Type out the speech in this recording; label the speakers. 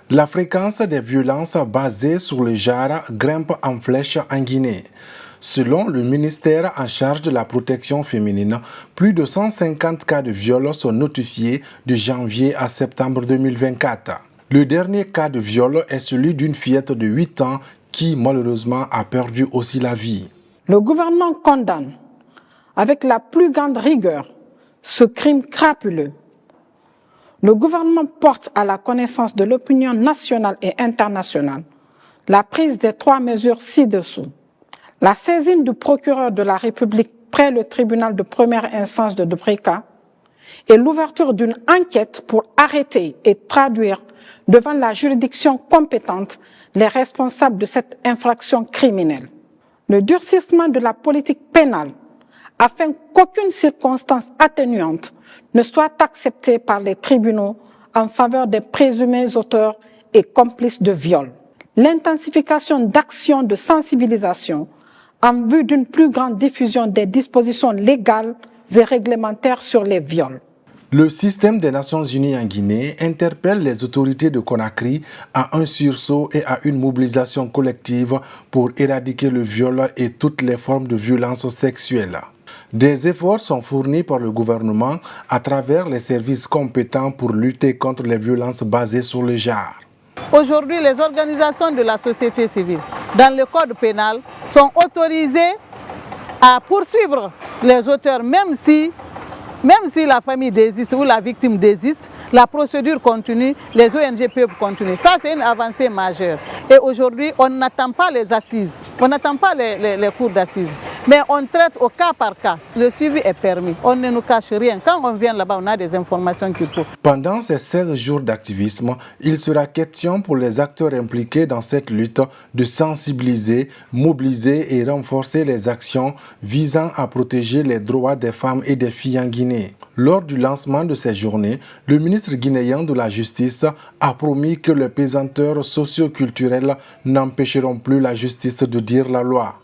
Speaker 1: La fréquence des violences basées sur le genre grimpe en flèche en Guinée. Selon le ministère en charge de la protection féminine, plus de 150 cas de viol sont notifiés de janvier à septembre 2024. Le dernier cas de viol est celui d'une fillette de 8 ans qui malheureusement a perdu aussi la vie.
Speaker 2: Le gouvernement condamne avec la plus grande rigueur ce crime crapuleux. Le gouvernement porte à la connaissance de l'opinion nationale et internationale la prise des 3 mesures ci-dessous. La saisine du procureur de la République près le tribunal de première instance de Breka et l'ouverture d'une enquête pour arrêter et traduire devant la juridiction compétente les responsables de cette infraction criminelle. Le durcissement de la politique pénale afin qu'aucune circonstance atténuante ne soit acceptée par les tribunaux en faveur des présumés auteurs et complices de viol. L'intensification d'actions de sensibilisation en vue d'une plus grande diffusion des dispositions légales et réglementaires sur les viols.
Speaker 1: Le système des Nations Unies en Guinée interpelle les autorités de Conakry à un sursaut et à une mobilisation collective pour éradiquer le viol et toutes les formes de violence sexuelle. Des efforts sont fournis par le gouvernement à travers les services compétents pour lutter contre les violences basées sur le genre.
Speaker 3: Aujourd'hui, les organisations de la société civile, dans le code pénal, sont autorisées à poursuivre les auteurs, même si la famille désiste ou la victime désiste, la procédure continue, les ONG peuvent continuer. Ça, c'est une avancée majeure. Et aujourd'hui, on n'attend pas les assises, on n'attend pas les cours d'assises, mais on traite au cas par cas. Le suivi est permis, on ne nous cache rien. Quand on vient là-bas, on a des informations qu'il faut.
Speaker 1: Pendant ces 16 jours d'activisme, il sera question pour les acteurs impliqués dans cette lutte de sensibiliser, mobiliser et renforcer les actions visant à protéger les droits des femmes et des filles en Guinée. Lors du lancement de ces journées, le ministre guinéen de la Justice a promis que les pesanteurs socio-culturels n'empêcheront plus la justice de dire la loi.